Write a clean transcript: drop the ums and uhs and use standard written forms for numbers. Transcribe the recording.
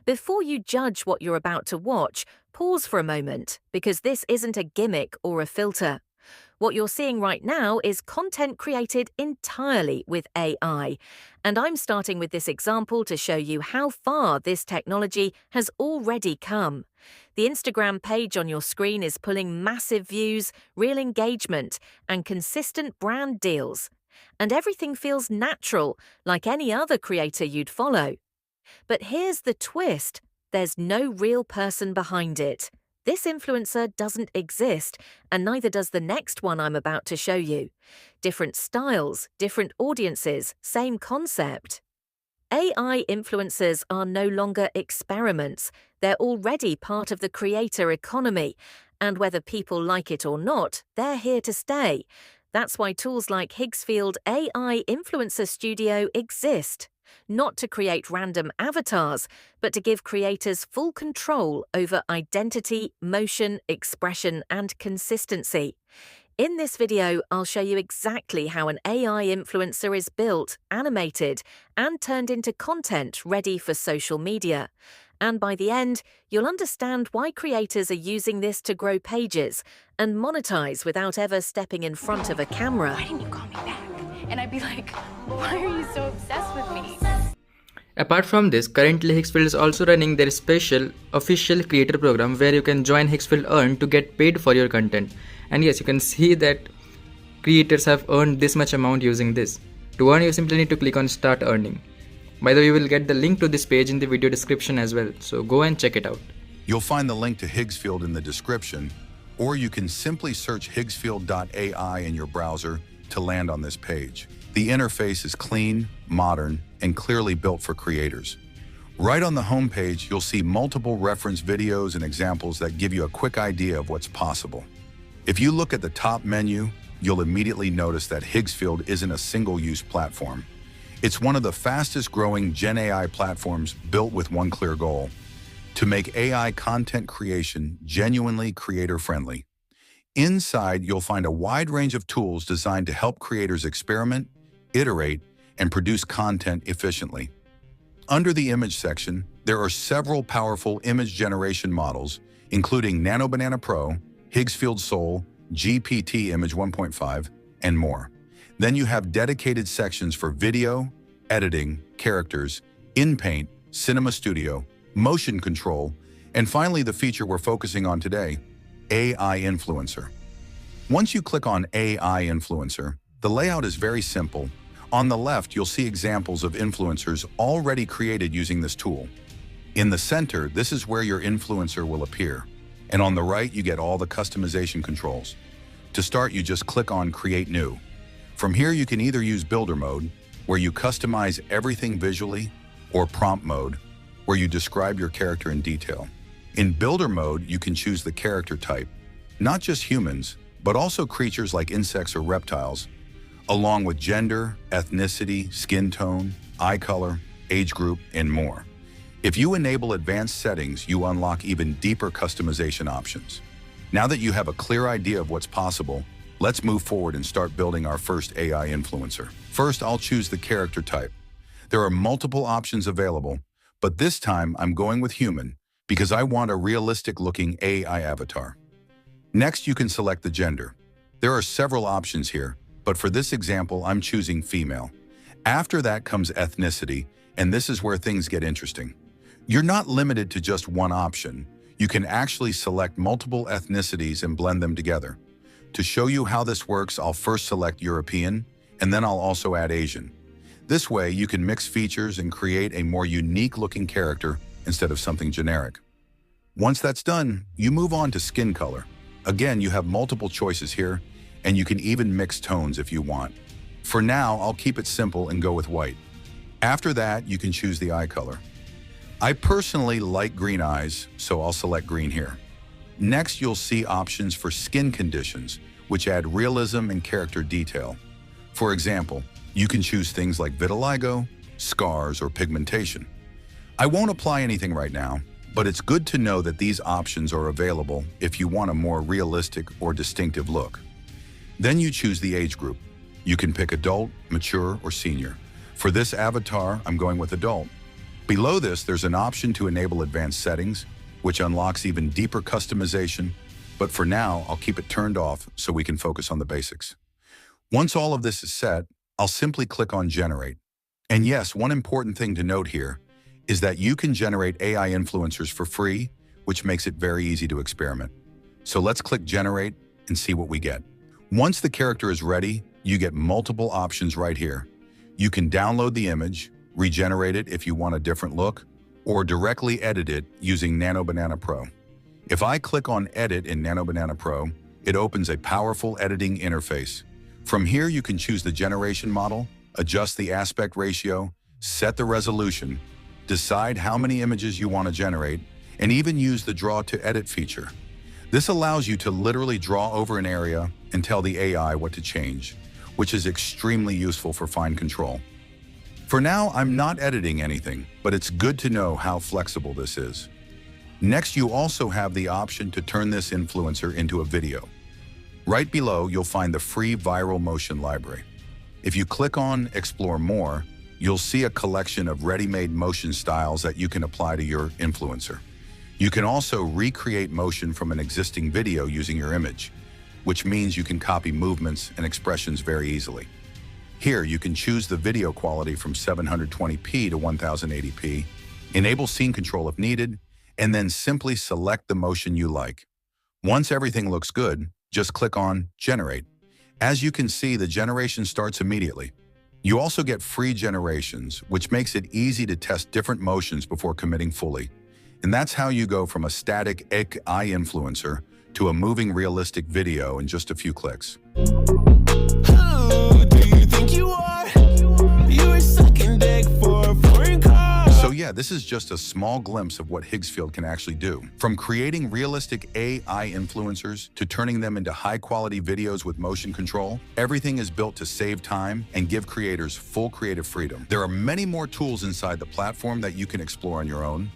Before you judge what you're about to watch, pause for a moment, because this isn't a gimmick or a filter. What you're seeing right now is content created entirely with AI, and I'm starting with this example to show you how far this technology has already come. The Instagram page on your screen is pulling massive views, real engagement, and consistent brand deals. And everything feels natural, like any other creator you'd follow. But here's the twist: there's no real person behind it. This influencer doesn't exist, and neither does the next one I'm about to show you. Different styles, different audiences, same concept. AI influencers are no longer experiments. They're already part of the creator economy, and whether people like it or not, they're here to stay. That's why tools like Higgsfield AI Influencer Studio exist. Not to create random avatars, but to give creators full control over identity, motion, expression, and consistency. In this video, I'll show you exactly how an AI influencer is built, animated, and turned into content ready for social media. And by the end, you'll understand why creators are using this to grow pages and monetize without ever stepping in front of a camera. Why didn't you call me back? And I'd be like, why are you so obsessed with me? Apart from this, currently Higgsfield is also running their special official creator program where you can join Higgsfield Earn to get paid for your content. And yes, you can see that creators have earned this much amount using this. To earn, you simply need to click on Start Earning. By the way, you will get the link to this page in the video description as well, so go and check it out. You'll find the link to Higgsfield in the description, or you can simply search higgsfield.ai in your browser to land on this page. The interface is clean, modern, and clearly built for creators. Right on the homepage, you'll see multiple reference videos and examples that give you a quick idea of what's possible. If you look at the top menu, you'll immediately notice that Higgsfield isn't a single-use platform. It's one of the fastest-growing Gen AI platforms built with one clear goal: to make AI content creation genuinely creator-friendly. Inside, you'll find a wide range of tools designed to help creators experiment, iterate, and produce content efficiently. Under the image section, there are several powerful image generation models, including Nano Banana Pro, Higgsfield Soul, GPT Image 1.5, and more. Then you have dedicated sections for video, editing, characters, in-paint, cinema studio, motion control, and finally the feature we're focusing on today, AI Influencer. Once you click on AI Influencer, the layout is very simple. On the left, you'll see examples of influencers already created using this tool. In the center, this is where your influencer will appear. And on the right, you get all the customization controls. To start, you just click on Create New. From here, you can either use Builder mode, where you customize everything visually, or Prompt mode, where you describe your character in detail. In Builder mode, you can choose the character type, not just humans, but also creatures like insects or reptiles, along with gender, ethnicity, skin tone, eye color, age group, and more. If you enable advanced settings, you unlock even deeper customization options. Now that you have a clear idea of what's possible, let's move forward and start building our first AI influencer. First, I'll choose the character type. There are multiple options available, but this time I'm going with human because I want a realistic-looking AI avatar. Next, you can select the gender. There are several options here, but for this example, I'm choosing female. After that comes ethnicity, and this is where things get interesting. You're not limited to just one option. You can actually select multiple ethnicities and blend them together. To show you how this works, I'll first select European, and then I'll also add Asian. This way, you can mix features and create a more unique-looking character instead of something generic. Once that's done, you move on to skin color. Again, you have multiple choices here, and you can even mix tones if you want. For now, I'll keep it simple and go with white. After that, you can choose the eye color. I personally like green eyes, so I'll select green here. Next, you'll see options for skin conditions, which add realism and character detail. For example, you can choose things like vitiligo, scars, or pigmentation. I won't apply anything right now, but it's good to know that these options are available if you want a more realistic or distinctive look. Then you choose the age group. You can pick adult, mature, or senior. For this avatar, I'm going with adult. Below this, there's an option to enable advanced settings, which unlocks even deeper customization, but for now, I'll keep it turned off so we can focus on the basics. Once all of this is set, I'll simply click on Generate. And yes, one important thing to note here is that you can generate AI influencers for free, which makes it very easy to experiment. So let's click Generate and see what we get. Once the character is ready, you get multiple options right here. You can download the image, regenerate it if you want a different look, or directly edit it using Nano Banana Pro. If I click on Edit in Nano Banana Pro, it opens a powerful editing interface. From here, you can choose the generation model, adjust the aspect ratio, set the resolution, decide how many images you want to generate, and even use the Draw to Edit feature. This allows you to literally draw over an area and tell the AI what to change, which is extremely useful for fine control. For now, I'm not editing anything, but it's good to know how flexible this is. Next, you also have the option to turn this influencer into a video. Right below, you'll find the free viral motion library. If you click on Explore More, you'll see a collection of ready-made motion styles that you can apply to your influencer. You can also recreate motion from an existing video using your image, which means you can copy movements and expressions very easily. Here, you can choose the video quality from 720p to 1080p, enable scene control if needed, and then simply select the motion you like. Once everything looks good, just click on Generate. As you can see, the generation starts immediately. You also get free generations, which makes it easy to test different motions before committing fully. And that's how you go from a static AI influencer to a moving realistic video in just a few clicks. So yeah, this is just a small glimpse of what Higgsfield can actually do. From creating realistic AI influencers to turning them into high-quality videos with motion control, everything is built to save time and give creators full creative freedom. There are many more tools inside the platform that you can explore on your own.